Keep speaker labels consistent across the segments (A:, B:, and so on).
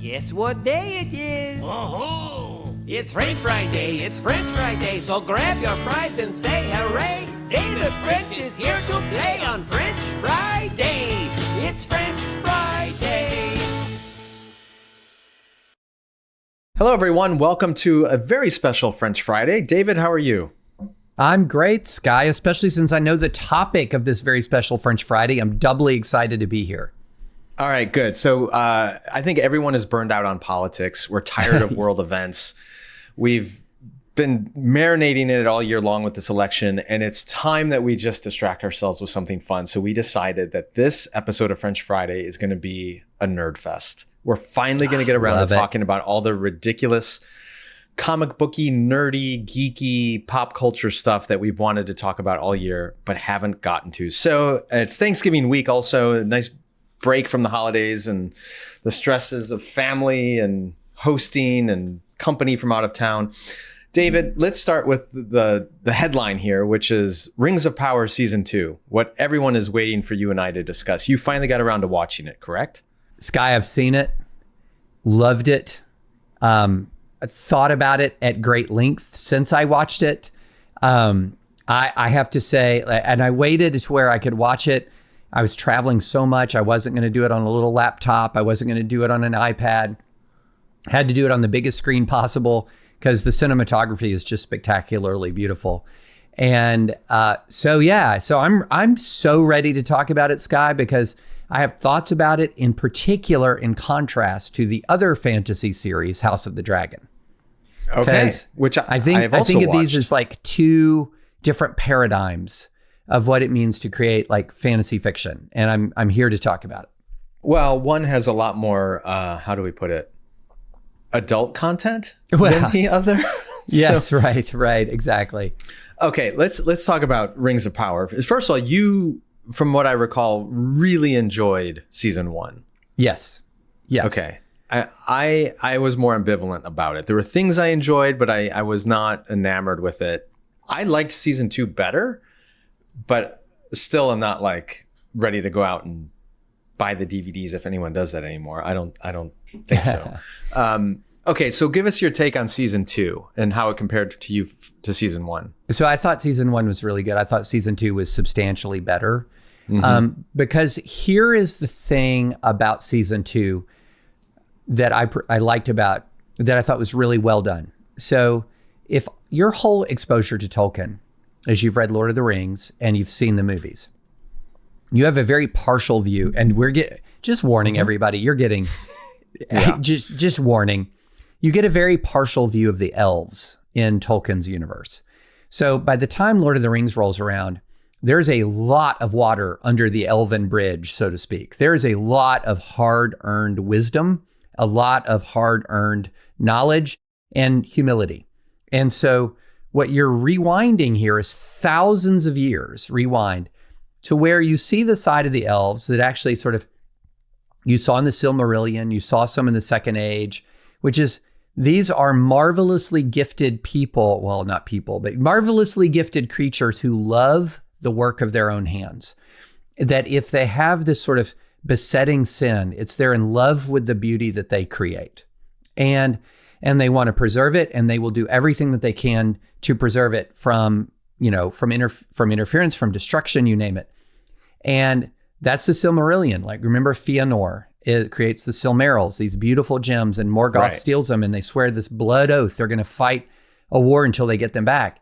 A: Guess what day it is?
B: Oh,
A: It's French Friday, it's French Friday, so grab your fries and say hooray! David French is here to play on French Friday. It's French Friday.
C: Hello, everyone. Welcome to a very special French Friday. David, how are you?
D: I'm great, Skye, especially since I know the topic of this very special French Friday. I'm doubly excited to be here.
C: All right, good. So I think everyone is burned out on politics. We're tired of world events. We've been marinating in it all year long with this election, and it's time that we just distract ourselves with something fun. So we decided that this episode of French Friday is going to be a Nerdfest. We're finally going to get around to talking about all the ridiculous comic booky, nerdy, geeky, pop culture stuff that we've wanted to talk about all year, but haven't gotten to. So it's Thanksgiving week also, a nice break from the holidays and the stresses of family and hosting and company from out of town. David, let's start with the headline here, which is Rings of Power Season 2, what everyone is waiting for you and I to discuss. You finally got around to watching it, correct?
D: Skye, I've seen it, loved it, thought about it at great length since I watched it. I have to say, and I waited to where I could watch it. I was traveling so much. I wasn't going to do it on a little laptop. I wasn't going to do it on an iPad. Had to do it on the biggest screen possible because the cinematography is just spectacularly beautiful. And so I'm so ready to talk about it, Skye, because I have thoughts about it, in particular in contrast to the other fantasy series, House of the Dragon.
C: Okay, which I think
D: of these as like two different paradigms of what it means to create like fantasy fiction, and I'm here to talk about it.
C: Well, one has a lot more, how do we put it, adult content than the other.
D: Yes, right, exactly.
C: Okay, let's talk about Rings of Power. First of all, you, from what I recall, really enjoyed season 1.
D: Yes.
C: Okay. I was more ambivalent about it. There were things I enjoyed, but I was not enamored with it. I liked season 2 better, but still I'm not like ready to go out and buy the DVDs if anyone does that anymore. I don't think so. Okay, so give us your take on season 2 and how it compared to season 1.
D: So I thought season 1 was really good. I thought season 2 was substantially better. Because here is the thing about season 2 that I liked about, that I thought was really well done. So if your whole exposure to Tolkien is you've read Lord of the Rings and you've seen the movies, you have a very partial view, and just warning everybody, you're getting, just warning, you get a very partial view of the elves in Tolkien's universe. So by the time Lord of the Rings rolls around, there's a lot of water under the elven bridge, so to speak. There is a lot of hard-earned wisdom, a lot of hard-earned knowledge and humility. And so what you're rewinding here is thousands of years rewind to where you see the side of the elves that actually sort of, you saw in the Silmarillion, you saw some in the Second Age, which is, these are marvelously gifted people, well, not people, but marvelously gifted creatures who love the work of their own hands. That if they have this sort of besetting sin, it's they're in love with the beauty that they create. And they want to preserve it, and they will do everything that they can to preserve it from interference, from destruction, you name it. And that's the Silmarillion. Like, remember Fëanor, it creates the Silmarils, these beautiful gems, and Morgoth steals them, and they swear this blood oath they're going to fight a war until they get them back.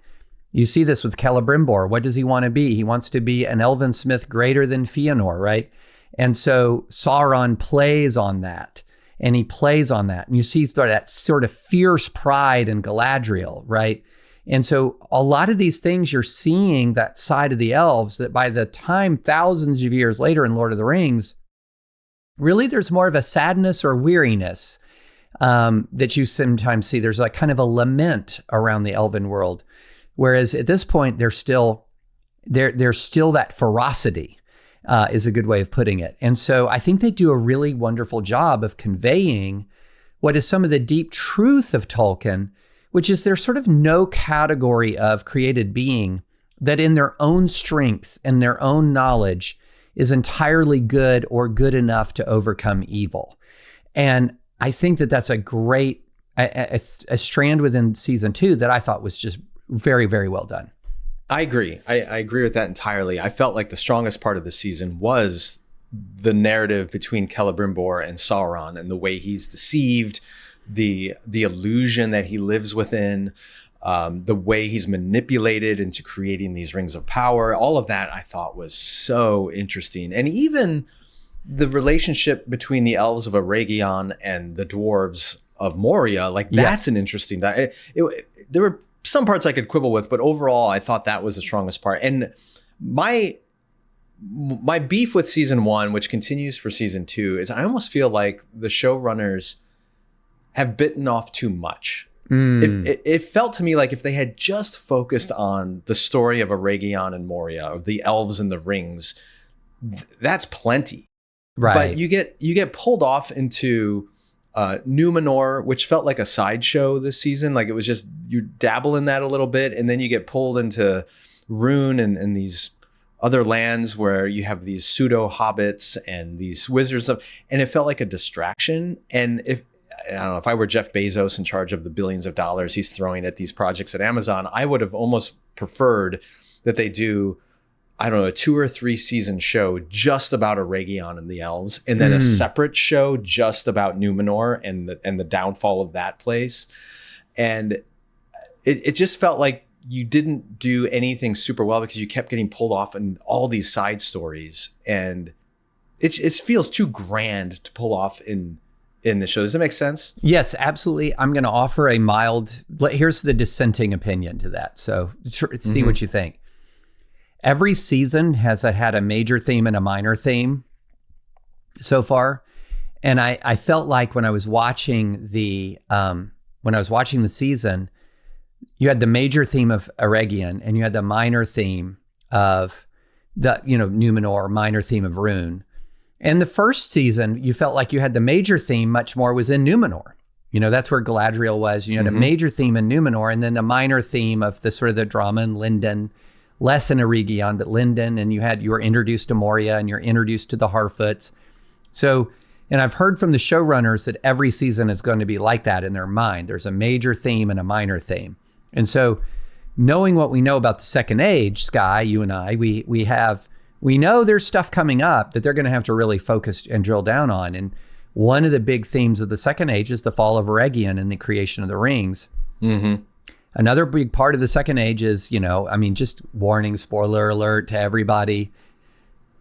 D: You see this with Celebrimbor. What does he want to be? He wants to be an elven smith greater than Fëanor, right? And so Sauron plays on that, and he plays on that. And you see that sort of fierce pride in Galadriel, right? And so a lot of these things, you're seeing that side of the elves that by the time thousands of years later in Lord of the Rings, really there's more of a sadness or weariness that you sometimes see. There's like kind of a lament around the elven world. Whereas at this point, there's still that ferocity, is a good way of putting it. And so I think they do a really wonderful job of conveying what is some of the deep truth of Tolkien, which is there's sort of no category of created being that in their own strength and their own knowledge is entirely good or good enough to overcome evil. And I think that that's a great a strand within season 2 that I thought was just very, very well done.
C: I agree. I agree with that entirely. I felt like the strongest part of the season was the narrative between Celebrimbor and Sauron and the way he's deceived, the illusion that he lives within, the way he's manipulated into creating these rings of power. All of that I thought was so interesting. And even the relationship between the elves of Eregion and the dwarves of Moria, like that's an interesting. There were some parts I could quibble with, but overall I thought that was the strongest part. And my beef with season 1, which continues for season 2, is I almost feel like the showrunners have bitten off too much. It felt to me like if they had just focused on the story of Eregion and Moria, of the elves and the rings, that's plenty.
D: Right.
C: But you get pulled off into Numenor, which felt like a sideshow this season. Like it was just, you dabble in that a little bit, and then you get pulled into Rune and these other lands where you have these pseudo hobbits and these wizards and it felt like a distraction. And if I don't know, if I were Jeff Bezos in charge of the billions of dollars he's throwing at these projects at Amazon, I would have almost preferred that they do, I don't know, a 2 or 3 season show just about Eregion and the elves, and then a separate show just about Numenor and the downfall of that place. And it just felt like you didn't do anything super well because you kept getting pulled off in all these side stories, and it feels too grand to pull off in the show. Does that make sense?
D: Yes, absolutely. I'm going to offer a mild, here's the dissenting opinion to that. So see what you think. Every season has had a major theme and a minor theme so far. And I felt like when I was watching the season, you had the major theme of Eregion and you had the minor theme of Numenor, minor theme of Rune. And the first season, you felt like you had the major theme much more was in Numenor. That's where Galadriel was. You had a major theme in Numenor, and then the minor theme of the sort of the drama in Lindon, less in Eregion, but Lindon, and you were introduced to Moria and you're introduced to the Harfoots. So, and I've heard from the showrunners that every season is going to be like that in their mind. There's a major theme and a minor theme. And so knowing what we know about the Second Age, Skye, you and I, we know there's stuff coming up that they're going to have to really focus and drill down on. And one of the big themes of the Second Age is the fall of Eregion and the creation of the rings. Mm-hmm. Another big part of the Second Age is, just warning, spoiler alert to everybody,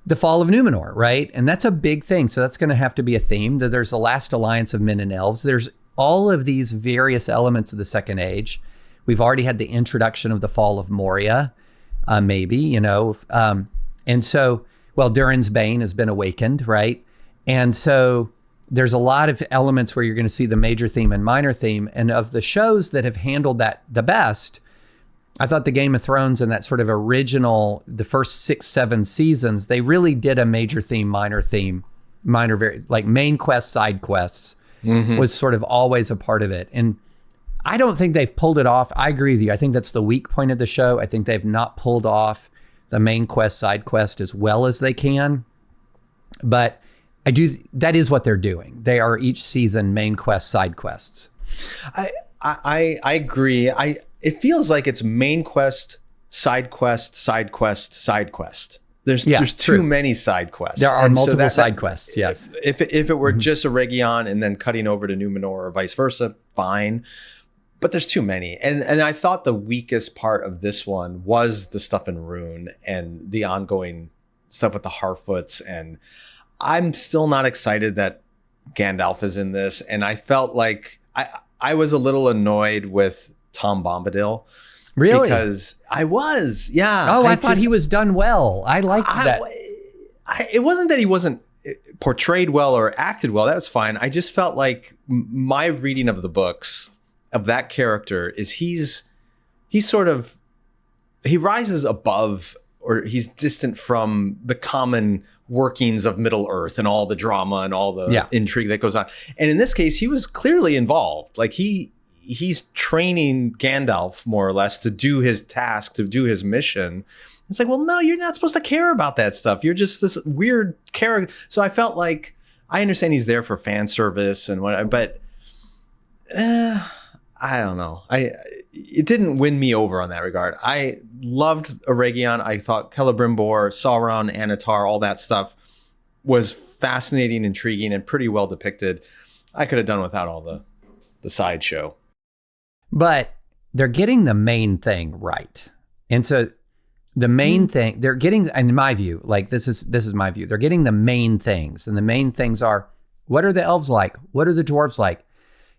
D: the fall of Numenor, right? And that's a big thing. So that's going to have to be a theme, that there's the last alliance of men and elves. There's all of these various elements of the Second Age. We've already had the introduction of the fall of Moria, maybe, and so, Durin's Bane has been awakened, right? And so there's a lot of elements where you're going to see the major theme and minor theme. And of the shows that have handled that the best, I thought the Game of Thrones and that sort of original, the first 6, 7 seasons, they really did a major theme, like main quests, side quests was sort of always a part of it. And I don't think they've pulled it off. I agree with you. I think that's the weak point of the show. I think they've not pulled off the main quest, side quest as well as they can. But that is what they're doing. They are each season main quest, side quests.
C: I agree. It feels like it's main quest, side quest, side quest, side quest. There's too many side quests.
D: There are multiple side quests, yes.
C: If it were just Eregion and then cutting over to Numenor or vice versa, fine. But there's too many. And I thought the weakest part of this one was the stuff in Rune and the ongoing stuff with the Harfoots. And I'm still not excited that Gandalf is in this. And I felt like I was a little annoyed with Tom Bombadil.
D: Really?
C: Because I was, yeah.
D: Oh, I thought he was done well. I liked that.
C: It wasn't that he wasn't portrayed well or acted well. That was fine. I just felt like my reading of the books of that character is he rises above, or he's distant from the common workings of Middle Earth and all the drama and all the intrigue that goes on. And in this case, he was clearly involved. Like he's training Gandalf more or less to do his task, to do his mission. It's like, well, no, you're not supposed to care about that stuff. You're just this weird character. So I felt like I understand he's there for fan service and whatever, but I don't know. It didn't win me over on that regard. I loved Eregion. I thought Celebrimbor, Sauron, Anatar, all that stuff was fascinating, intriguing, and pretty well depicted. I could have done without all the sideshow.
D: But they're getting the main thing right. And so the main thing they're getting, in my view, like this is my view, they're getting the main things. And the main things are, what are the elves like? What are the dwarves like?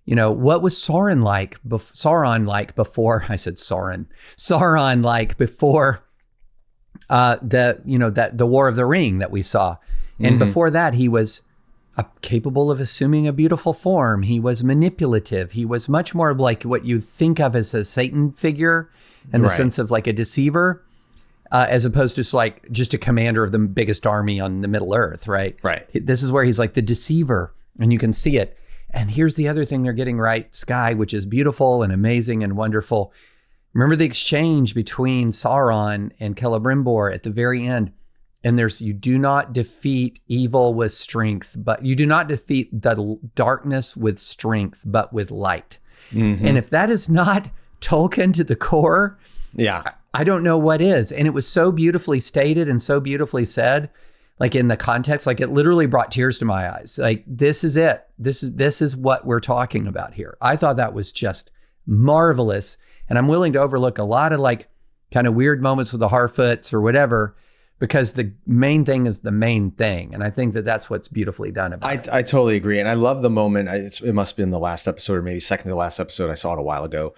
D: You know, what was Sauron like before I said Sauron like before the War of the Ring that we saw. And before that, he was capable of assuming a beautiful form. He was manipulative. He was much more like what you think of as a Satan figure in the sense of like a deceiver, as opposed to just a commander of the biggest army on the Middle Earth, right?
C: Right.
D: This is where he's like the deceiver, and you can see it. And here's the other thing they're getting right, Skye, which is beautiful and amazing and wonderful. Remember the exchange between Sauron and Celebrimbor at the very end. And you do not defeat evil with strength, but you do not defeat the darkness with strength, but with light. And if that is not Tolkien to the core, I don't know what is. And it was so beautifully stated and so beautifully said, like in the context, like it literally brought tears to my eyes. Like, this is it. This is what we're talking about here. I thought that was just marvelous. And I'm willing to overlook a lot of like kind of weird moments with the Harfoots or whatever, because the main thing is the main thing. And I think that that's what's beautifully done about it.
C: I totally agree. And I love the moment. It must be in the last episode, or maybe second to last episode. I saw it a while ago.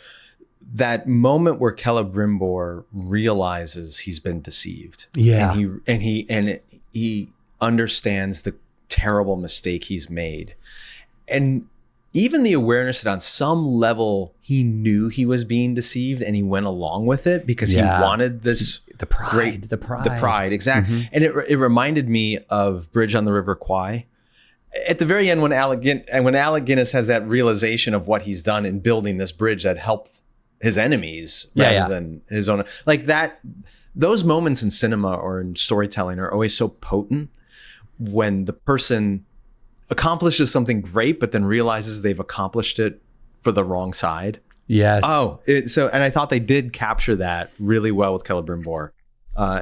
C: That moment where Celebrimbor realizes he's been deceived.
D: Yeah.
C: And he understands the terrible mistake he's made. And even the awareness that on some level he knew he was being deceived and he went along with it because he wanted this
D: the pride,
C: exactly. And it reminded me of Bridge on the River Kwai. At the very end, when Alec Guinness has that realization of what he's done in building this bridge that helped his enemies rather than his own, like that, those moments in cinema or in storytelling are always so potent when the person accomplishes something great, but then realizes they've accomplished it for the wrong side.
D: Yes.
C: And I thought they did capture that really well with Celebrimbor,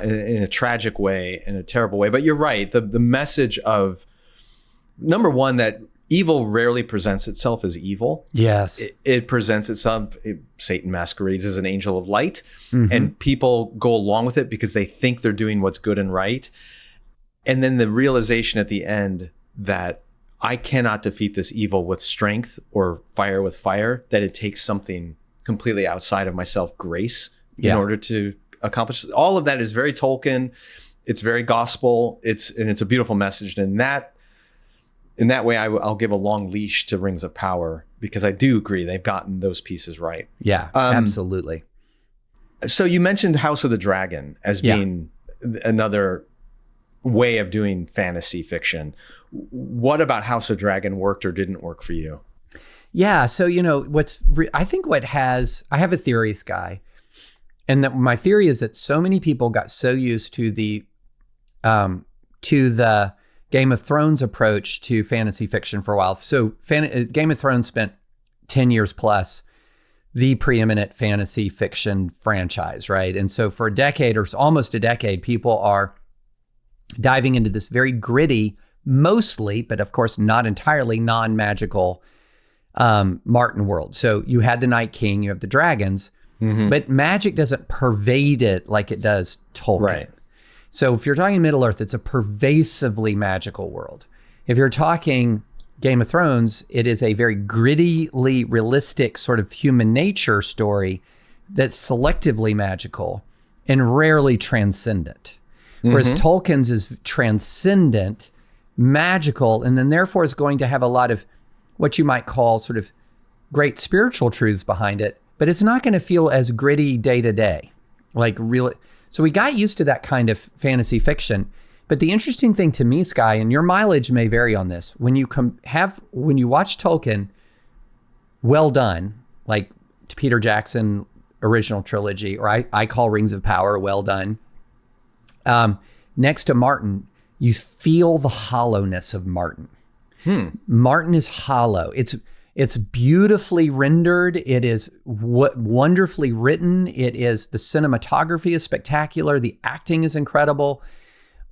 C: in a tragic way, in a terrible way. But you're right. The message of, number one, that evil rarely presents itself as evil.
D: Yes.
C: It presents itself, Satan masquerades as an angel of light, and people go along with it because they think they're doing what's good and right. And then the realization at the end that I cannot defeat this evil with strength or fire with fire, that it takes something completely outside of myself, grace, in order to accomplish. All of that is very Tolkien. It's very gospel. It's a beautiful message. And in that way, I'll give a long leash to Rings of Power, because I do agree they've gotten those pieces right.
D: Yeah, absolutely.
C: So you mentioned House of the Dragon as being another way of doing fantasy fiction. What about House of Dragon worked or didn't work for you?
D: Yeah, so I have a theory, Skye, and that my theory is that so many people got so used to the Game of Thrones approach to fantasy fiction for a while. So Game of Thrones spent 10 years plus the preeminent fantasy fiction franchise, right? And so for a decade or almost a decade, people are diving into this very gritty, mostly, but of course not entirely, non-magical Martin world. So you had the Night King, you have the dragons, but magic doesn't pervade it like it does Tolkien.
C: Right.
D: So if you're talking Middle Earth, it's a pervasively magical world. If you're talking Game of Thrones, it is a very grittyly realistic sort of human nature story that's selectively magical and rarely transcendent. Whereas Tolkien's is transcendent, magical, and then therefore is going to have a lot of what you might call sort of great spiritual truths behind it, but it's not going to feel as gritty day to day, like really. So we got used to that kind of fantasy fiction. But the interesting thing to me, Skye, and your mileage may vary on this, when you watch Tolkien, well done, like Peter Jackson original trilogy, or I call Rings of Power well done. Next to Martin, you feel the hollowness of Martin. Martin is hollow. It's beautifully rendered. It is wonderfully written. It is, the cinematography is spectacular. The acting is incredible.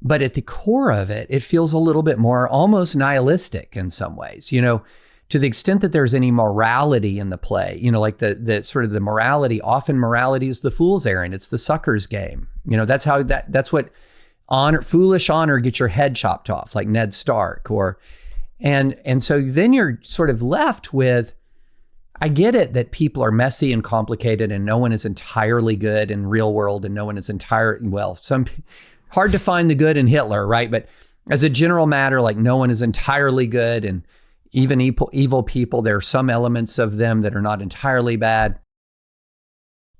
D: But at the core of it, it feels a little bit more almost nihilistic in some ways, to the extent that there's any morality in the play, like the sort of the morality, often morality is the fool's errand. It's the sucker's game. That's what foolish honor gets your head chopped off, like Ned Stark, and so then you're sort of left with, I get it that people are messy and complicated and no one is entirely good in real world and no one is hard to find the good in Hitler, right? But as a general matter, like no one is entirely good, and even evil people, there are some elements of them that are not entirely bad.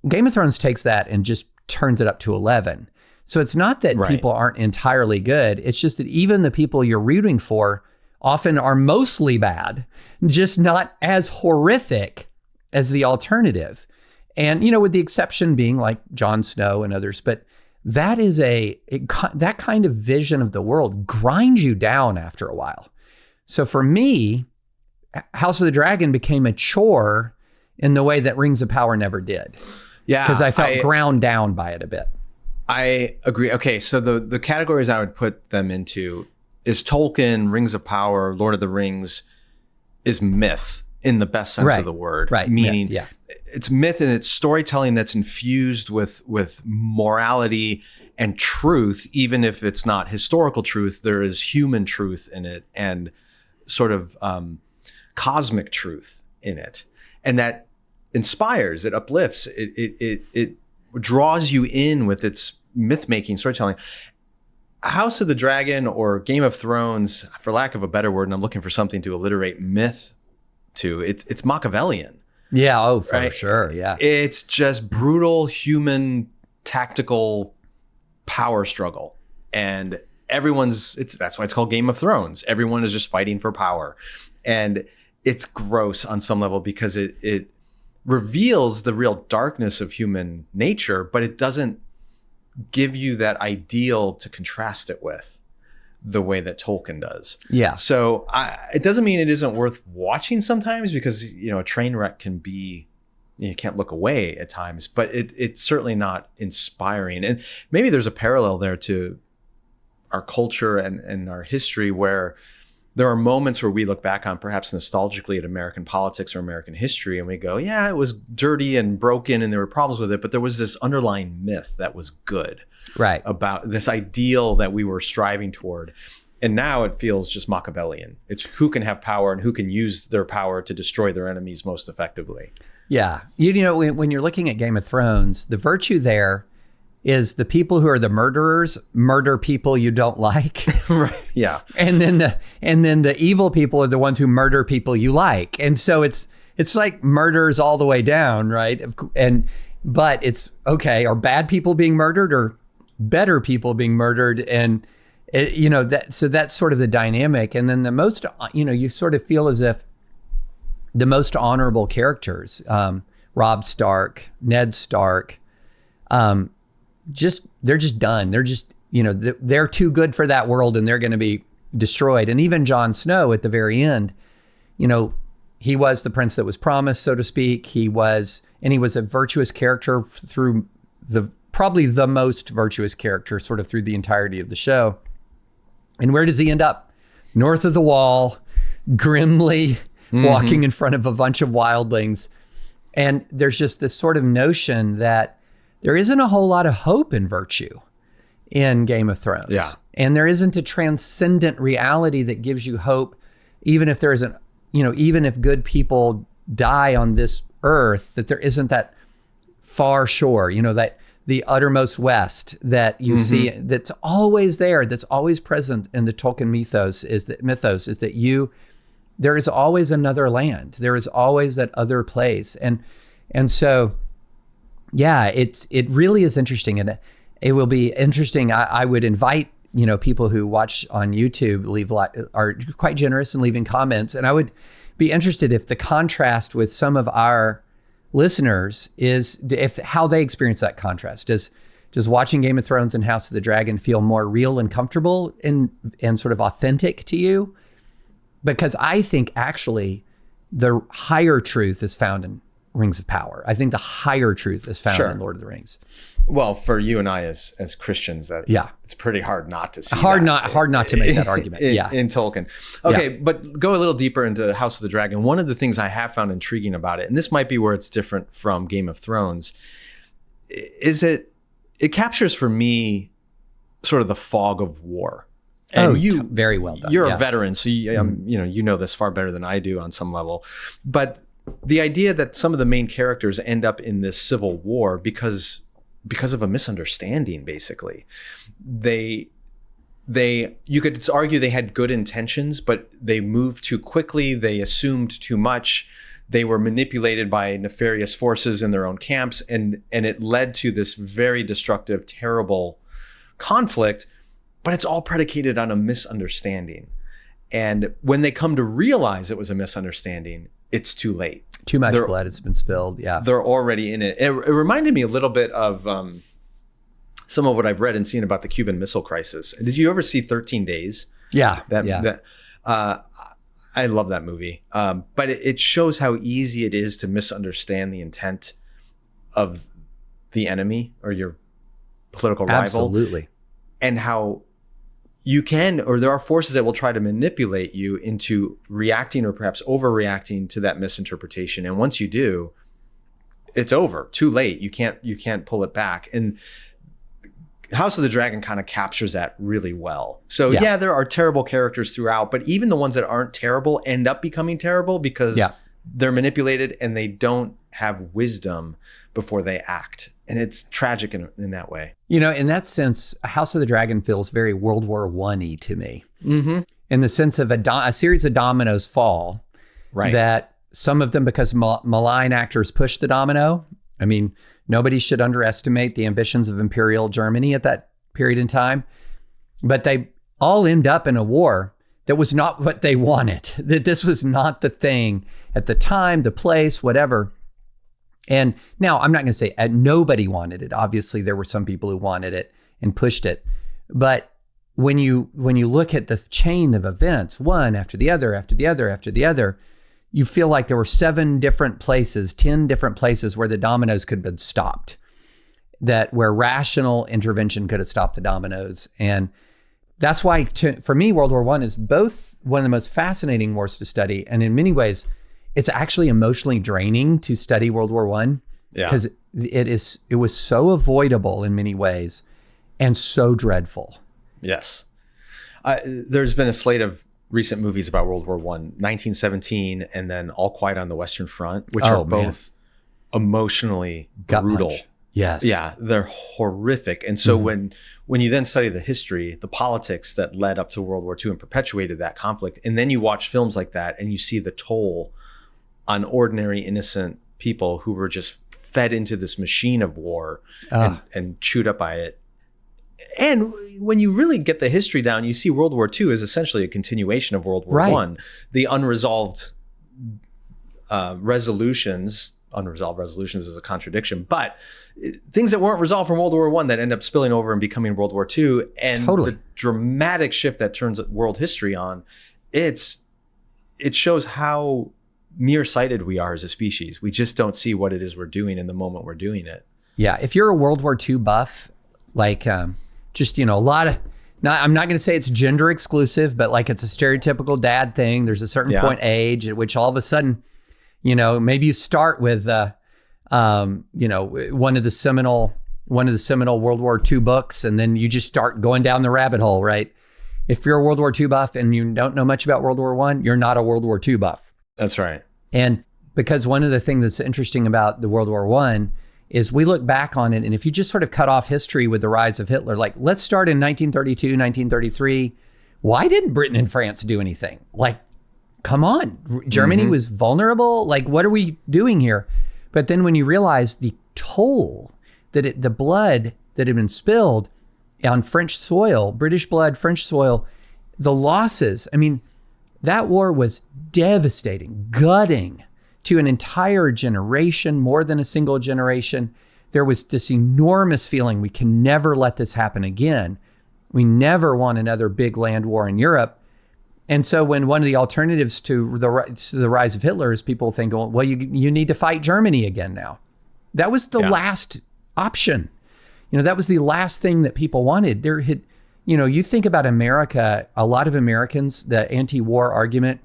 D: Game of Thrones takes that and just turns it up to 11. So it's not that people aren't entirely good. It's just that even the people you're rooting for often are mostly bad, just not as horrific as the alternative. And, with the exception being like Jon Snow and others, but that is that kind of vision of the world grinds you down after a while. So for me, House of the Dragon became a chore in the way that Rings of Power never did. Yeah. Because I felt ground down by it a bit.
C: I agree. Okay, so the categories I would put them into is Tolkien, Rings of Power, Lord of the Rings is myth in the best sense of the word.
D: Right.
C: Meaning
D: myth,
C: it's myth and it's storytelling that's infused with morality and truth, even if it's not historical truth, there is human truth in it and sort of cosmic truth in it. And that inspires, it uplifts, it draws you in with its myth-making storytelling. House of the Dragon or Game of Thrones, for lack of a better word, and I'm looking for something to alliterate myth to, it's Machiavellian.
D: Yeah, for sure, yeah.
C: It's just brutal human tactical power struggle. And that's why it's called Game of Thrones. Everyone is just fighting for power. And it's gross on some level because it reveals the real darkness of human nature, but it doesn't give you that ideal to contrast it with the way that Tolkien does.
D: Yeah.
C: So it doesn't mean it isn't worth watching sometimes because, a train wreck can be, you can't look away at times, but it's certainly not inspiring. And maybe there's a parallel there to our culture and our history where there are moments where we look back on perhaps nostalgically at American politics or American history and we go, yeah, it was dirty and broken and there were problems with it, but there was this underlying myth that was good about this ideal that we were striving toward. And now it feels just Machiavellian. It's who can have power and who can use their power to destroy their enemies most effectively.
D: Yeah. When you're looking at Game of Thrones, the virtue there is the people who are the murderers murder people you don't like.
C: Right. Yeah.
D: And then the evil people are the ones who murder people you like. And so it's like murders all the way down, right? But it's okay, are bad people being murdered or better people being murdered? And so that's sort of the dynamic. And then the most, you sort of feel as if the most honorable characters, Robb Stark, Ned Stark, they're just done. They're just, they're too good for that world and they're going to be destroyed. And even Jon Snow at the very end, he was the prince that was promised, so to speak. He was a virtuous character through probably the most virtuous character sort of through the entirety of the show. And where does he end up? North of the Wall, grimly walking in front of a bunch of wildlings. And there's just this sort of notion that there isn't a whole lot of hope in virtue in Game of Thrones.
C: Yeah.
D: And there isn't a transcendent reality that gives you hope, even if there isn't, even if good people die on this earth, that there isn't that far shore, that the uttermost west that you see that's always there, that's always present in the Tolkien mythos is that there is always another land. There is always that other place. And so, yeah, it really is interesting. And it will be interesting. I would invite, people who watch on YouTube are quite generous in leaving comments. And I would be interested if the contrast with some of our listeners is how they experience that contrast. Does watching Game of Thrones and House of the Dragon feel more real and comfortable and sort of authentic to you? because I think actually the higher truth is found in Rings of Power. I think the higher truth is found in Lord of the Rings.
C: Well, for you and I as Christians, it's pretty hard not to see
D: hard not to make that argument.
C: In Tolkien. Okay, but go a little deeper into House of the Dragon. One of the things I have found intriguing about it, and this might be where it's different from Game of Thrones, is it captures for me sort of the fog of war. And
D: very well done.
C: You're a veteran, so you know this far better than I do on some level. But the idea that some of the main characters end up in this civil war because of a misunderstanding, basically. You could argue they had good intentions, but they moved too quickly. They assumed too much. They were manipulated by nefarious forces in their own camps, and it led to this very destructive, terrible conflict, but it's all predicated on a misunderstanding. And when they come to realize it was a misunderstanding, it's too late.
D: Too much blood has been spilled. Yeah.
C: They're already in it. It reminded me a little bit of some of what I've read and seen about the Cuban Missile Crisis. Did you ever see 13 Days?
D: Yeah.
C: I love that movie. But it shows how easy it is to misunderstand the intent of the enemy or your political rival.
D: Absolutely.
C: And how there are forces that will try to manipulate you into reacting or perhaps overreacting to that misinterpretation. And once you do, it's over. Too late. You can't pull it back. And House of the Dragon kind of captures that really well. So there are terrible characters throughout, but even the ones that aren't terrible end up becoming terrible because they're manipulated and they don't have wisdom before they act. And it's tragic in that way.
D: In that sense, House of the Dragon feels very World War I-y to me. Mm-hmm. In the sense of a series of dominoes fall. Right. That some of them, because malign actors push the domino. I mean, nobody should underestimate the ambitions of Imperial Germany at that period in time. But they all end up in a war that was not what they wanted. That this was not the thing at the time, the place, whatever. And now I'm not going to say nobody wanted it. Obviously, there were some people who wanted it and pushed it. But when you look at the chain of events, one after the other, after the other, after the other, you feel like there were 7 different places, 10 different places where the dominoes could have been stopped, where rational intervention could have stopped the dominoes. And that's why, for me, World War I is both one of the most fascinating wars to study. And in many ways, it's actually emotionally draining to study World War I because it was so avoidable in many ways and so dreadful.
C: Yes. There's been a slate of recent movies about World War I, 1917 and then All Quiet on the Western Front, which are both emotionally brutal.
D: Gut-punch. Yes.
C: Yeah, they're horrific. And so when you then study the history, the politics that led up to World War II and perpetuated that conflict, and then you watch films like that and you see the toll on ordinary, innocent people who were just fed into this machine of war and chewed up by it. And when you really get the history down, you see World War II is essentially a continuation of World War I. The unresolved resolutions is a contradiction, but things that weren't resolved from World War I that end up spilling over and becoming World War II, and the dramatic shift that turns world history on, it shows how nearsighted we are as a species. We just don't see what it is we're doing in the moment we're doing it.
D: Yeah, if you're a World War II buff, like just, a lot of, I'm not going to say it's gender exclusive, but like it's a stereotypical dad thing. There's a certain point age at which all of a sudden, maybe you start with, one of the seminal World War II books, and then you just start going down the rabbit hole, right? If you're a World War II buff and you don't know much about World War I, you're not a World War II buff.
C: That's right.
D: And because one of the things that's interesting about the World War I is we look back on it, and if you just sort of cut off history with the rise of Hitler, like let's start in 1932, 1933. Why didn't Britain and France do anything? Like, come on, Germany was vulnerable. Like, what are we doing here? But then when you realize the toll that the blood that had been spilled on French soil, British blood, French soil, the losses, I mean, that war was devastating, gutting to an entire generation, more than a single generation. There was this enormous feeling we can never let this happen again. We never want another big land war in Europe. And so when one of the alternatives to the rise of Hitler is people think, well, you need to fight Germany again now. That was the last option. That was the last thing that people wanted. You think about America, a lot of Americans, the anti-war argument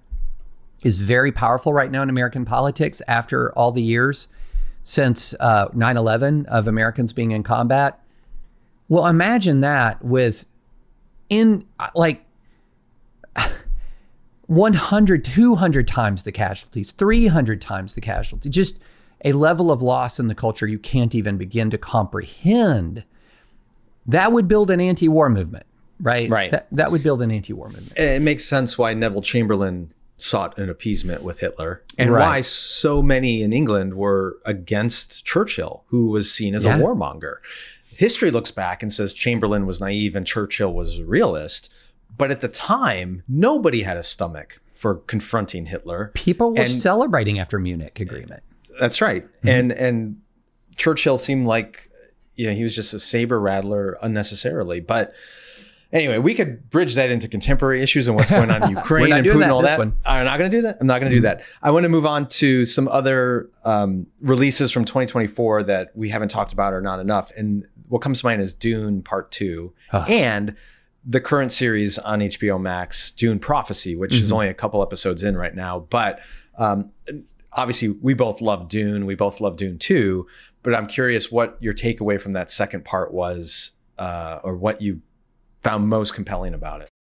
D: is very powerful right now in American politics after all the years since 9/11 of Americans being in combat. Well, imagine that with 100, 200 times the casualties, 300 times the casualties, just a level of loss in the culture you can't even begin to comprehend. That would build an anti-war movement, right?
C: Right.
D: That would build an anti-war movement.
C: It makes sense why Neville Chamberlain sought an appeasement with Hitler, and
D: Right.
C: why so many in England were against Churchill, who was seen as a warmonger. History looks back and says Chamberlain was naive and Churchill was a realist. But at the time, nobody had a stomach for confronting Hitler.
D: People were celebrating after Munich Agreement.
C: That's right. And Churchill seemed like he was just a saber rattler unnecessarily. But anyway, we could bridge that into contemporary issues and what's going on in Ukraine and Putin and all that. I'm not going to do that. I'm not going to do that. I want to move on to some other releases from 2024 that we haven't talked about or not enough. And what comes to mind is Dune Part 2 and the current series on HBO Max, Dune Prophecy, which is only a couple episodes in right now. But obviously, we both love Dune. We both love Dune 2. But I'm curious what your takeaway from that second part was, or what you found most compelling about it.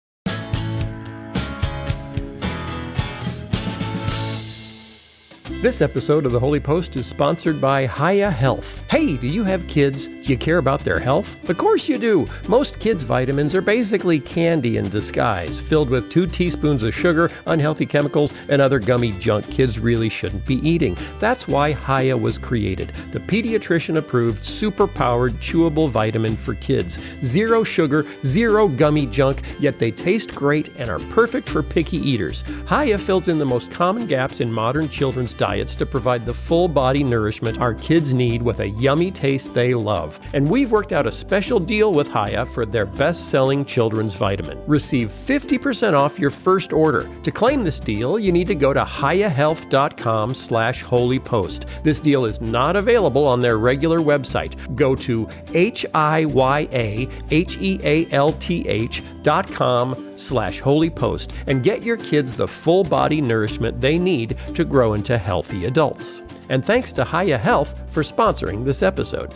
B: This episode of The Holy Post is sponsored by Hiya Health. Hey, do you have kids? Do you care about their health? Of course you do. Most kids' vitamins are basically candy in disguise, filled with 2 teaspoons of sugar, unhealthy chemicals, and other gummy junk kids really shouldn't be eating. That's why Hiya was created, the pediatrician-approved, super-powered, chewable vitamin for kids. 0 sugar, 0 gummy junk, yet they taste great and are perfect for picky eaters. Hiya fills in the most common gaps in modern children's diets to provide the full body nourishment our kids need with a yummy taste they love. And we've worked out a special deal with Hiya for their best-selling children's vitamin. Receive 50% off your first order. To claim this deal, you need to go to hiyahealth.com/holypost. This deal is not available on their regular website. Go to hiyahealth.com/holypost and get your kids the full body nourishment they need to grow into healthy adults. And thanks to Hiya Health for sponsoring this episode.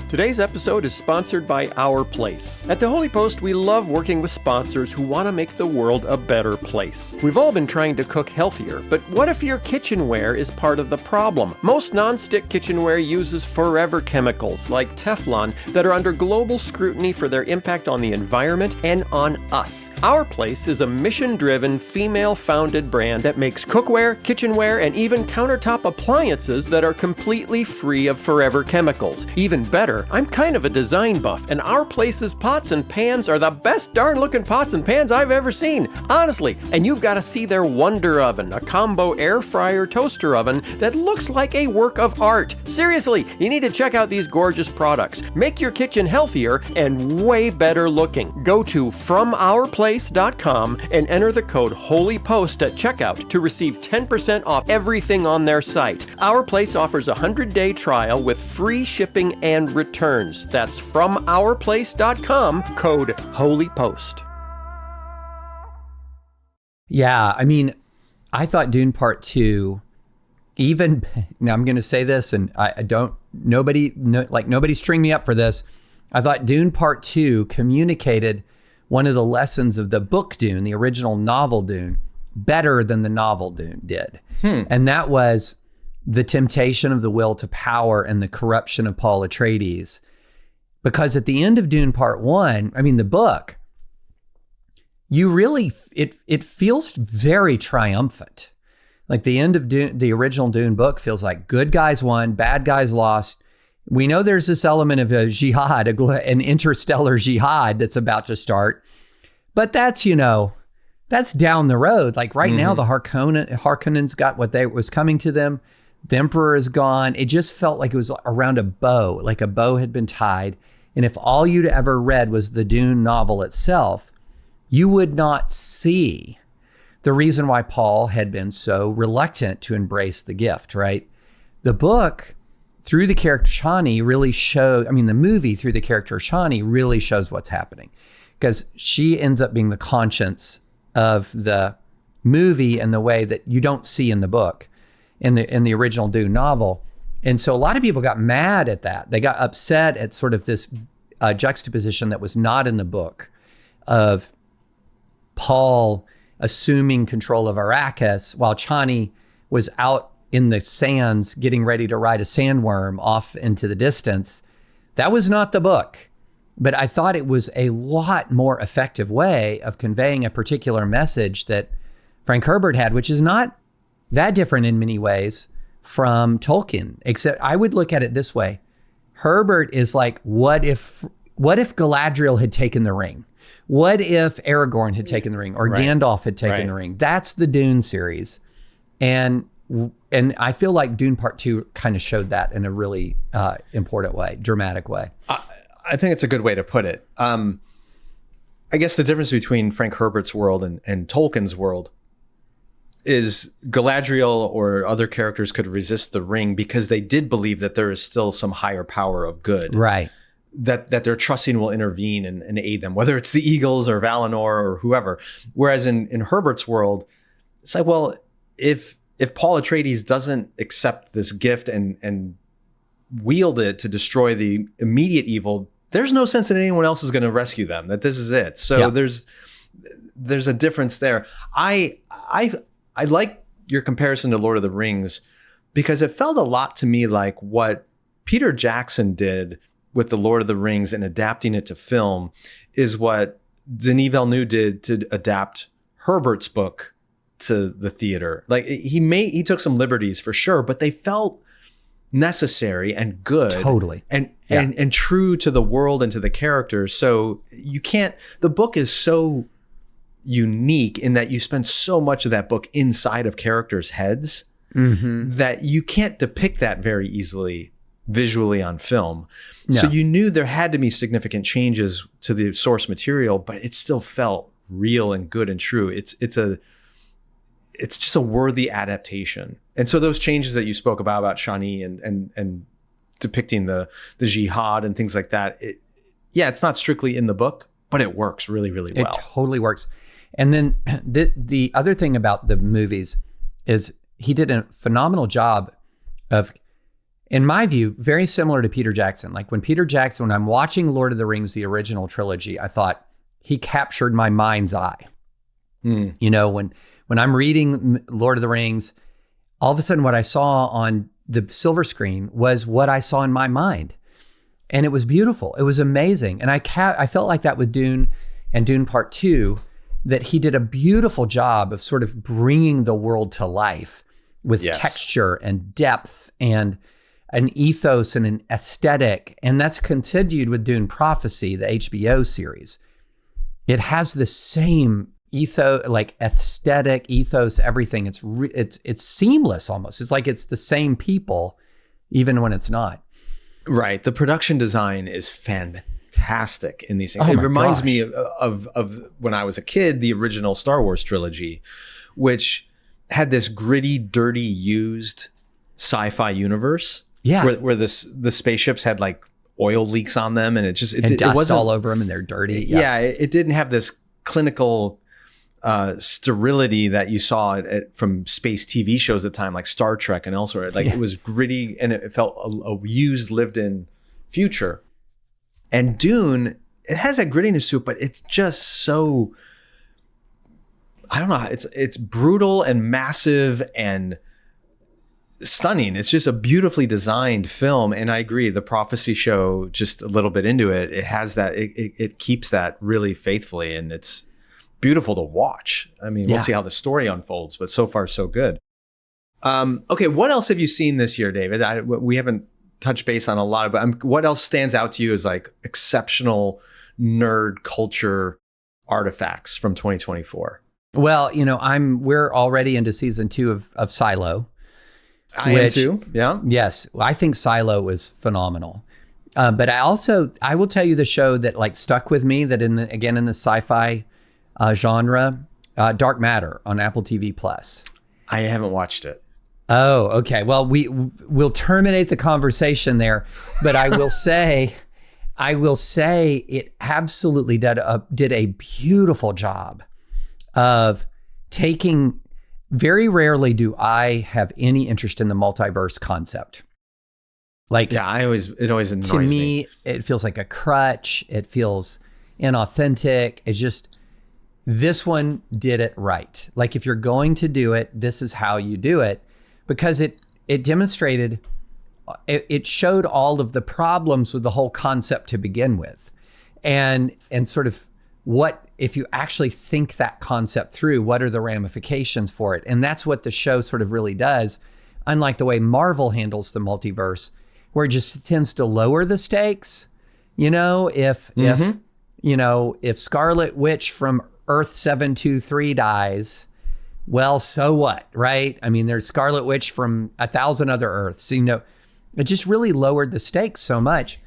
B: Today's episode is sponsored by Our Place. At The Holy Post, we love working with sponsors who want to make the world a better place. We've all been trying to cook healthier, but what if your kitchenware is part of the problem? Most non-stick kitchenware uses forever chemicals, like Teflon, that are under global scrutiny for their impact on the environment and on us. Our Place is a mission-driven, female-founded brand that makes cookware, kitchenware, and even countertop appliances that are completely free of forever chemicals. Even better, I'm kind of a design buff, and Our Place's pots and pans are the best darn looking pots and pans I've ever seen, honestly. And you've got to see their Wonder Oven, a combo air fryer toaster oven that looks like a work of art. Seriously, you need to check out these gorgeous products. Make your kitchen healthier and way better looking. Go to FromOurPlace.com and enter the code HOLYPOST at checkout to receive 10% off everything on their site. Our Place offers a 100-day trial with free shipping and returns. That's FromOurPlace.com, code HOLYPOST.
D: Yeah, I mean, I thought Dune Part 2, even, now I'm going to say this, and nobody string me up for this. I thought Dune Part 2 communicated one of the lessons of the book Dune, the original novel Dune, better than the novel Dune did. And that was the temptation of the will to power and the corruption of Paul Atreides. Because at the end of Dune Part 1, I mean, the book, you really, it feels very triumphant. Like the end of Dune, the original Dune book feels like good guys won, bad guys lost. We know there's this element of a jihad, an interstellar jihad that's about to start. But that's, that's down the road. Like right now, the Harkonnens got what was coming to them. The Emperor is gone. It just felt like it was around a bow, like a bow had been tied. And if all you'd ever read was the Dune novel itself, you would not see the reason why Paul had been so reluctant to embrace the gift, right? The book, through the character Chani, the movie through the character Chani really shows what's happening, because she ends up being the conscience of the movie in the way that you don't see in the book, in the original Dune novel. And so a lot of people got mad at that. They got upset at sort of this juxtaposition that was not in the book of Paul assuming control of Arrakis while Chani was out in the sands getting ready to ride a sandworm off into the distance. That was not the book. But I thought it was a lot more effective way of conveying a particular message that Frank Herbert had, which is not that different in many ways from Tolkien, except I would look at it this way. Herbert is like, what if Galadriel had taken the ring? What if Aragorn had taken the ring, or Gandalf had taken the ring? That's the Dune series. And I feel like Dune Part 2 kind of showed that in a really important way, dramatic way.
C: I think it's a good way to put it. I guess the difference between Frank Herbert's world and Tolkien's world is Galadriel or other characters could resist the ring because they did believe that there is still some higher power of good.
D: Right.
C: That they're trusting will intervene and aid them, whether it's the Eagles or Valinor or whoever. Whereas in Herbert's world, it's like, well, if Paul Atreides doesn't accept this gift and wield it to destroy the immediate evil, there's no sense that anyone else is going to rescue them, that this is it. So there's a difference there. I like your comparison to Lord of the Rings because it felt a lot to me like what Peter Jackson did with the Lord of the Rings and adapting it to film is what Denis Villeneuve did to adapt Herbert's book to the theater. Like he took some liberties for sure, but they felt necessary and good.
D: Totally.
C: And true to the world and to the characters. So the book is so unique in that you spend so much of that book inside of characters' heads that you can't depict that very easily visually on film. No. So you knew there had to be significant changes to the source material, but it still felt real and good and true. It's just a worthy adaptation. And so those changes that you spoke about Shani and depicting the jihad and things like that, it's not strictly in the book, but it works really, really well.
D: It totally works. And then the other thing about the movies is he did a phenomenal job of, in my view, very similar to Peter Jackson. Like when I'm watching Lord of the Rings, the original trilogy, I thought he captured my mind's eye. You know, when I'm reading Lord of the Rings, all of a sudden what I saw on the silver screen was what I saw in my mind. And it was beautiful. It was amazing. And I felt like that with Dune and Dune Part 2, that he did a beautiful job of sort of bringing the world to life with texture and depth and an ethos and an aesthetic. And that's continued with Dune Prophecy, the HBO series. It has the same ethos, like aesthetic, ethos, everything. It's seamless almost. It's like it's the same people, even when it's not.
C: Right. The production design is fantastic in these things. It reminds me of when I was a kid, the original Star Wars trilogy, which had this gritty, dirty, used sci-fi universe. Yeah. Where the spaceships had like oil leaks on them and dust
D: it wasn't all over them and they're dirty.
C: Yeah. It didn't have this clinical sterility that you saw from space TV shows at the time, like Star Trek and elsewhere. Like it was gritty and it felt a used, lived-in future. And Dune, it has that grittiness to it, but it's just so, I don't know, it's brutal and massive and stunning. It's just a beautifully designed film. And I agree, the Prophecy show, just a little bit into it, it has that, it keeps that really faithfully, and it's beautiful to watch. I mean, we'll see how the story unfolds, but so far so good. Okay, what else have you seen this year, David? We haven't touched base on a lot, but what else stands out to you as like exceptional nerd culture artifacts from 2024?
D: Well, you know, we're already into season 2 of Silo.
C: I am too. Yeah.
D: Yes, I think Silo is phenomenal. But I will tell you the show that like stuck with me, that in the sci-fi genre, Dark Matter on Apple TV Plus.
C: I haven't watched it.
D: Oh, okay. Well, we'll terminate the conversation there, but I will say it absolutely did a beautiful job of taking. Very rarely do I have any interest in the multiverse concept. Like,
C: yeah, it always annoys
D: to
C: me.
D: It feels like a crutch. It feels inauthentic. It's just, this one did it right. Like, if you're going to do it, this is how you do it, because it demonstrated, it showed all of the problems with the whole concept to begin with, and sort of what, if you actually think that concept through, what are the ramifications for it? And that's what the show sort of really does, unlike the way Marvel handles the multiverse, where it just tends to lower the stakes. You know, if Scarlet Witch from Earth 723 dies, well, so what, right? I mean, there's Scarlet Witch from 1,000 other Earths. You know, it just really lowered the stakes so much.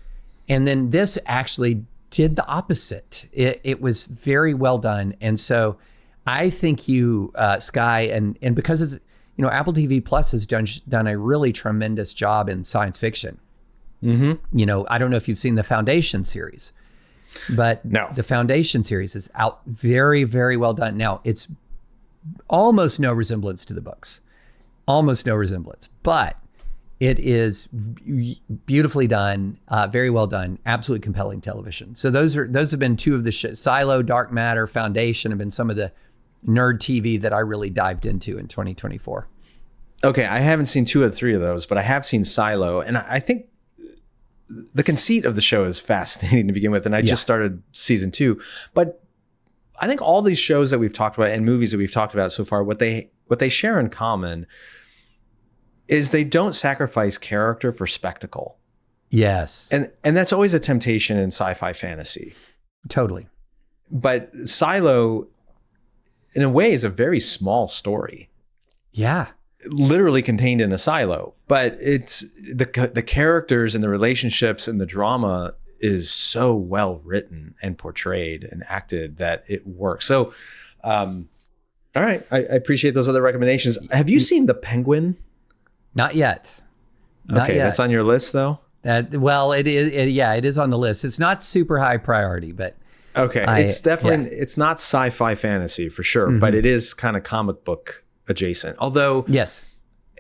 D: And then this actually did the opposite. It was very well done. And so I think you, Skye, and because it's, you know, Apple TV Plus has done a really tremendous job in science fiction. You know, I don't know if you've seen the Foundation series, but
C: no.
D: The Foundation series is out very, very well done. Now, it's almost no resemblance to the books, almost no resemblance, but it is beautifully done, very well done, absolutely compelling television. So those have been two of the Silo, Dark Matter, Foundation have been some of the nerd TV that I really dived into in 2024.
C: Okay, I haven't seen 2 of 3 of those, but I have seen Silo, and I think the conceit of the show is fascinating to begin with, and I just started season 2. But I think all these shows that we've talked about and movies that we've talked about so far, what they share in common is they don't sacrifice character for spectacle.
D: Yes.
C: And that's always a temptation in sci-fi fantasy.
D: Totally.
C: But Silo, in a way, is a very small story.
D: Yeah.
C: Literally contained in a silo. But it's the characters and the relationships and the drama is so well written and portrayed and acted that it works. So, all right. I appreciate those other recommendations. Have you seen The Penguin?
D: Not yet. Not
C: okay,
D: yet.
C: That's on your list, though?
D: Well, it is. It is on the list. It's not super high priority, but
C: okay, it's definitely it's not sci-fi fantasy for sure, but it is kind of comic book adjacent. Although,
D: yes,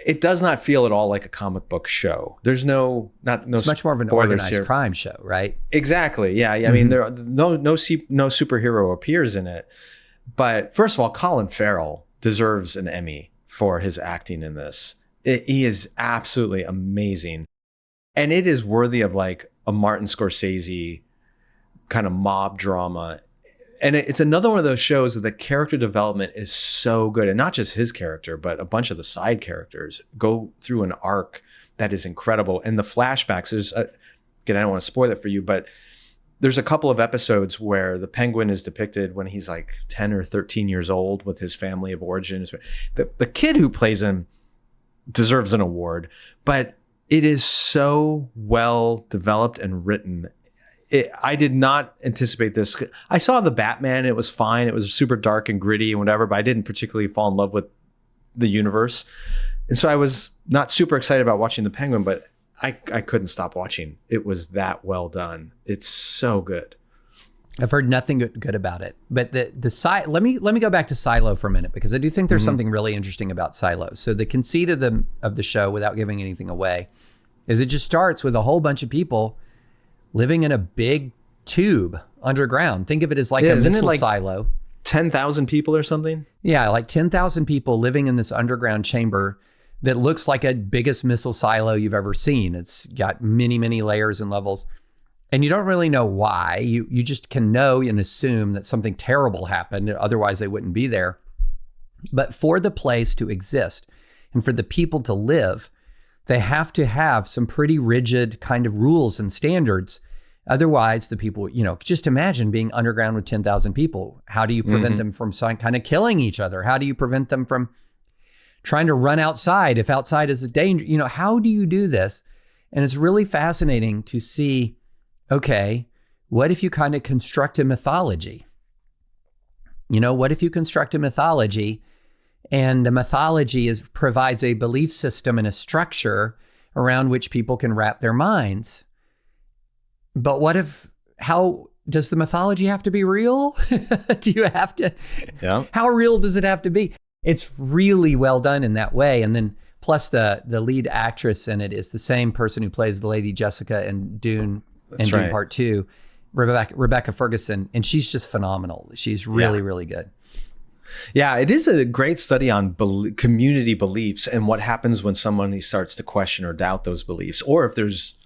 C: it does not feel at all like a comic book show. There's it's
D: much more of an organized crime show, right?
C: Exactly. Yeah. I mean, there are no superhero appears in it. But first of all, Colin Farrell deserves an Emmy for his acting in this. He is absolutely amazing. And it is worthy of like a Martin Scorsese kind of mob drama. And it's another one of those shows that the character development is so good. And not just his character, but a bunch of the side characters go through an arc that is incredible. And the flashbacks, again, I don't want to spoil it for you, but there's a couple of episodes where the Penguin is depicted when he's like 10 or 13 years old with his family of origin. The kid who plays him deserves an award, but it is so well developed and written. I did not anticipate this. I saw the Batman. It was fine. It was super dark and gritty and whatever, but I didn't particularly fall in love with the universe. And so I was not super excited about watching the Penguin, but I couldn't stop watching. It was that well done. It's so good.
D: I've heard nothing good about it. But let me go back to Silo for a minute, because I do think there's something really interesting about Silo. So the conceit of the show, without giving anything away, is it just starts with a whole bunch of people living in a big tube underground. Think of it as like a missile silo.
C: 10,000 people or something?
D: Yeah, like 10,000 people living in this underground chamber that looks like a biggest missile silo you've ever seen. It's got many, many layers and levels. And you don't really know why. You just can know and assume that something terrible happened. Otherwise, they wouldn't be there. But for the place to exist and for the people to live, they have to have some pretty rigid kind of rules and standards. Otherwise, the people, just imagine being underground with 10,000 people. How do you prevent them from kind of killing each other? How do you prevent them from trying to run outside if outside is a danger? How do you do this? And it's really fascinating to see, okay, what if you kind of construct a mythology what if you construct a mythology and the mythology provides a belief system and a structure around which people can wrap their minds? But how does the mythology have to be real? Do you have to?
C: Yeah.
D: How real does it have to be? It's really well done in that way. And then plus the lead actress in it is the same person who plays the Lady Jessica in Dune and Dune Part 2, Rebecca Ferguson. And she's just phenomenal. She's really, really good.
C: Yeah, it is a great study on community beliefs and what happens when someone starts to question or doubt those beliefs, or if there's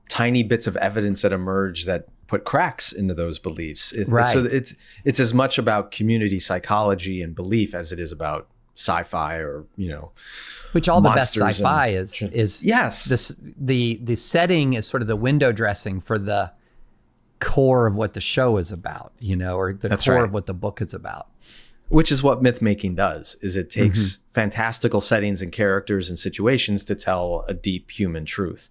C: tiny bits of evidence that emerge that put cracks into those beliefs. So it's as much about community psychology and belief as it is about sci-fi or,
D: which all the best sci-fi is
C: yes.
D: The setting is sort of the window dressing for the core of what the show is about, or the core of what the book is about.
C: Which is what myth making does, is it takes fantastical settings and characters and situations to tell a deep human truth.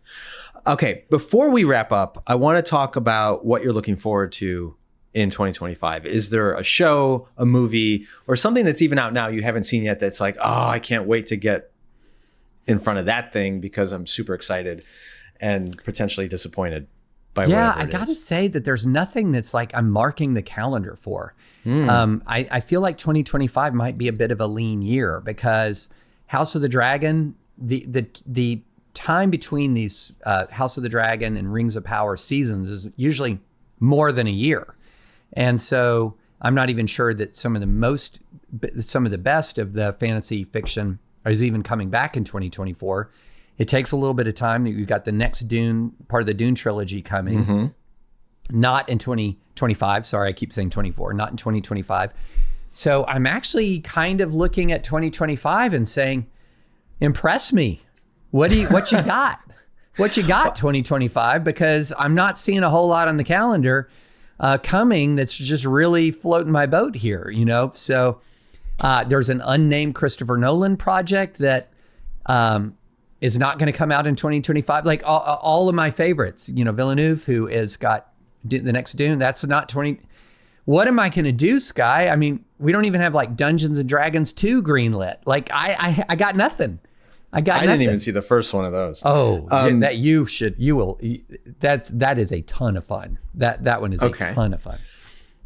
C: Okay, before we wrap up, I want to talk about what you're looking forward to in 2025. Is there a show, a movie, or something that's even out now you haven't seen yet that's like, oh, I can't wait to get in front of that thing because I'm super excited and potentially disappointed by whatever it is?
D: I gotta say that there's nothing that's like I'm marking the calendar for. I feel like 2025 might be a bit of a lean year because House of the Dragon, the time between these House of the Dragon and Rings of Power seasons is usually more than a year. And so I'm not even sure that some of the best of the fantasy fiction is even coming back in 2024. It takes a little bit of time. You've got the next Dune, part of the Dune trilogy coming, not in 2025. Sorry, I keep saying 24, not in 2025. So I'm actually kind of looking at 2025 and saying, impress me. What you got? What you got 2025? Because I'm not seeing a whole lot on the calendar coming that's just really floating my boat here, So there's an unnamed Christopher Nolan project that is not going to come out in 2025. Like all of my favorites, Villeneuve, who has got the next Dune, that's not 20. What am I going to do, Skye? I mean, we don't even have like Dungeons and Dragons 2 greenlit. Like I got nothing. I
C: didn't even see the first one of those.
D: Oh, that you will. That is a ton of fun. That one is a ton of fun.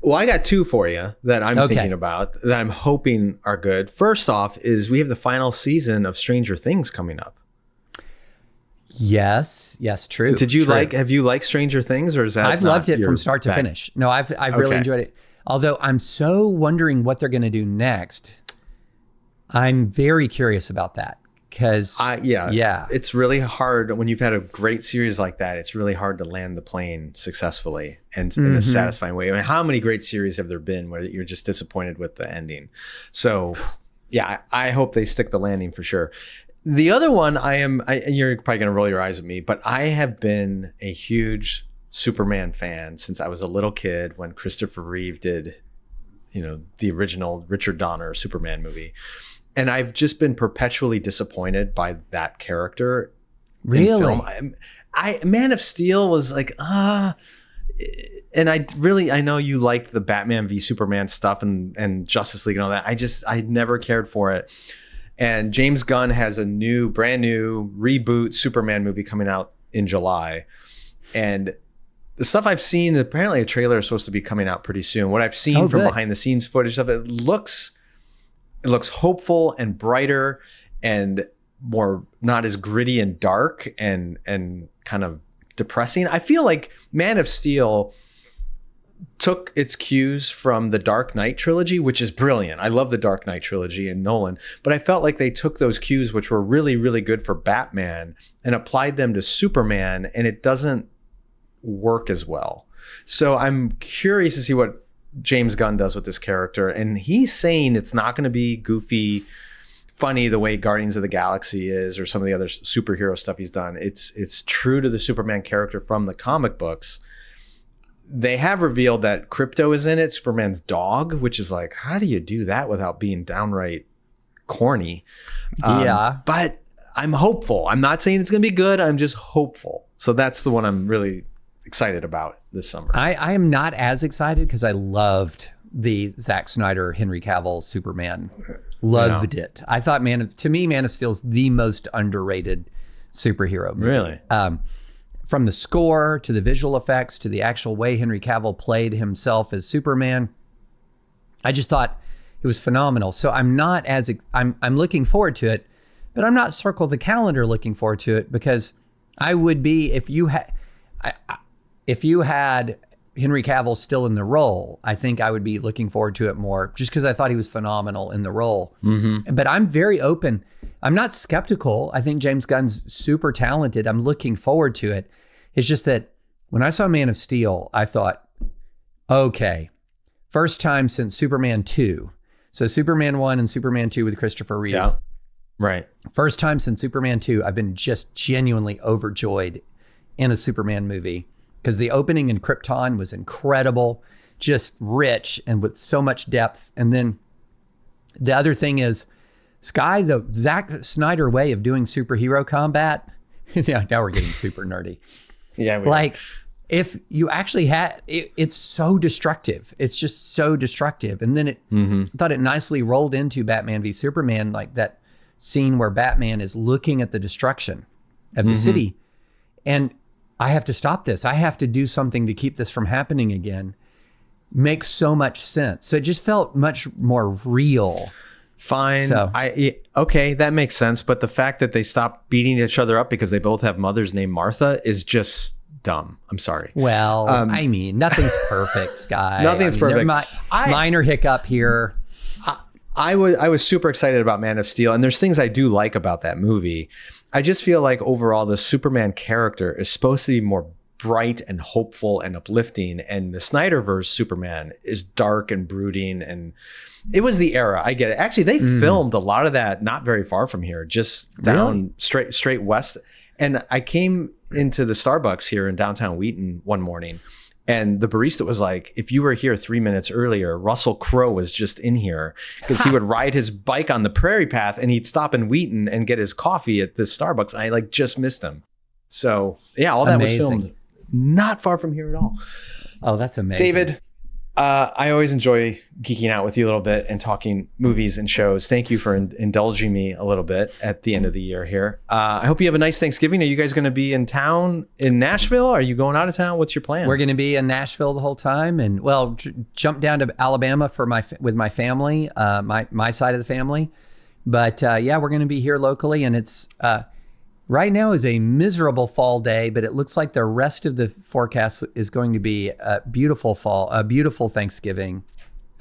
C: Well, I got two for you that I'm thinking about that I'm hoping are good. First off is we have the final season of Stranger Things coming up.
D: Yes, true.
C: Have you liked Stranger Things, or is that?
D: I've loved it from start to finish. No, I've really enjoyed it. Although I'm so wondering what they're going to do next. I'm very curious about that because
C: it's really hard when you've had a great series like that. It's really hard to land the plane successfully and in a satisfying way. I mean, how many great series have there been where you're just disappointed with the ending? So, I hope they stick the landing for sure. The other one you're probably going to roll your eyes at me, but I have been a huge Superman fan since I was a little kid when Christopher Reeve did, the original Richard Donner Superman movie. And I've just been perpetually disappointed by that character.
D: Really?
C: In film. Man of Steel was like, and I know you like the Batman v Superman stuff and Justice League and all that. I never cared for it. And James Gunn has a brand new reboot Superman movie coming out in July. And the stuff I've seen, apparently a trailer is supposed to be coming out pretty soon. What I've seen from behind the scenes footage of it looks hopeful and brighter and more not as gritty and dark and kind of depressing. I feel like Man of Steel took its cues from the Dark Knight trilogy, which is brilliant. I love the Dark Knight trilogy and Nolan, but I felt like they took those cues, which were really, really good for Batman, and applied them to Superman, and it doesn't work as well. So I'm curious to see what James Gunn does with this character, and he's saying it's not going to be goofy, funny the way Guardians of the Galaxy is or some of the other superhero stuff he's done. It's true to the Superman character from the comic books. They have revealed that Crypto is in it, Superman's dog, which is like, how do you do that without being downright corny? But I'm hopeful. I'm not saying it's going to be good. I'm just hopeful. So that's the one I'm really excited about this summer.
D: I am not as excited because I loved the Zack Snyder, Henry Cavill Superman. Loved it. I thought Man of Steel is the most underrated superhero movie.
C: Really?
D: From the score to the visual effects to the actual way Henry Cavill played himself as Superman, I just thought it was phenomenal. So I'm looking forward to it, but I'm not circle the calendar looking forward to it, because I would be if you had Henry Cavill still in the role. I think I would be looking forward to it more, just because I thought he was phenomenal in the role. Mm-hmm. But I'm very open. I'm not skeptical. I think James Gunn's super talented. I'm looking forward to it. It's just that when I saw Man of Steel, I thought, okay, first time since Superman 2. So Superman 1 and Superman 2 with Christopher Reeve.
C: Yeah, right.
D: First time since Superman 2, I've been just genuinely overjoyed in a Superman movie, because the opening in Krypton was incredible, just rich and with so much depth. And then the other thing is, Skye, the Zack Snyder way of doing superhero combat. Now we're getting super nerdy.
C: Yeah.
D: Like, if you actually had, it's so destructive. It's just so destructive. And then I thought it nicely rolled into Batman v Superman, like that scene where Batman is looking at the destruction of the city. And I have to stop this. I have to do something to keep this from happening again. Makes so much sense. So it just felt much more real.
C: Fine.
D: So.
C: Okay, that makes sense. But the fact that they stopped beating each other up because they both have mothers named Martha is just dumb. I'm sorry.
D: Well, I mean, nothing's perfect, Skye.
C: Nothing's perfect.
D: Minor hiccup here.
C: I was super excited about Man of Steel, and there's things I do like about that movie. I just feel like overall the Superman character is supposed to be more bright and hopeful and uplifting, and the Snyderverse Superman is dark and brooding, and it was the era. I get it. Actually, they filmed a lot of that not very far from here, just down straight west. And I came into the Starbucks here in downtown Wheaton one morning, and the barista was like, if you were here 3 minutes earlier, Russell Crowe was just in here, because he would ride his bike on the Prairie Path and he'd stop in Wheaton and get his coffee at this Starbucks. I just missed him. So yeah, all that was filmed not far from here at all.
D: Oh, that's amazing.
C: David, I always enjoy geeking out with you a little bit and talking movies and shows. Thank you for indulging me a little bit at the end of the year here. I hope you have a nice Thanksgiving. Are you guys going to be in town in Nashville? Are you going out of town? What's your plan?
D: We're going to be in Nashville the whole time, and jump down to Alabama with my family, my side of the family. But yeah, we're going to be here locally, and it's right now is a miserable fall day, but it looks like the rest of the forecast is going to be a beautiful fall, a beautiful Thanksgiving,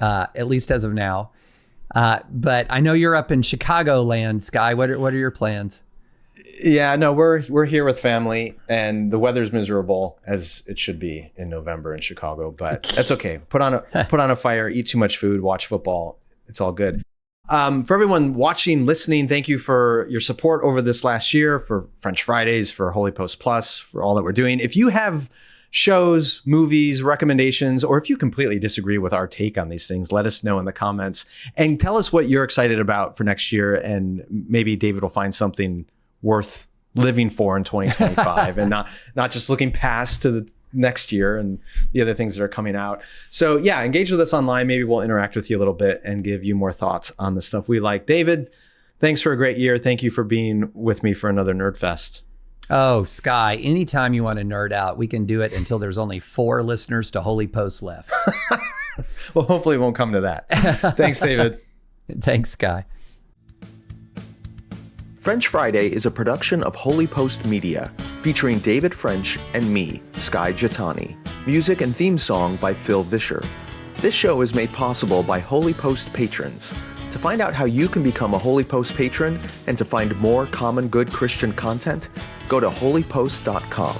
D: at least as of now. But I know you're up in Chicagoland, Skye. What are your plans?
C: Yeah, no, we're here with family, and the weather's miserable, as it should be in November in Chicago, but that's okay. Put on a fire, eat too much food, watch football. It's all good. For everyone watching, listening, thank you for your support over this last year, for French Fridays, for Holy Post Plus, for all that we're doing. If you have shows, movies, recommendations, or if you completely disagree with our take on these things, let us know in the comments and tell us what you're excited about for next year. And maybe David will find something worth living for in 2025 and not just looking past to the next year and the other things that are coming out. So yeah, engage with us online. Maybe we'll interact with you a little bit and give you more thoughts on the stuff we like. David, thanks for a great year. Thank you for being with me for another Nerdfest.
D: Oh, Skye, anytime you want to nerd out, we can do it until there's only 4 listeners to Holy Post left.
C: Well, hopefully it won't come to that. Thanks, David.
D: Thanks, Skye.
E: French Friday is a production of Holy Post Media, featuring David French and me, Skye Jatani. Music and theme song by Phil Vischer. This show is made possible by Holy Post patrons. To find out how you can become a Holy Post patron and to find more common good Christian content, go to holypost.com.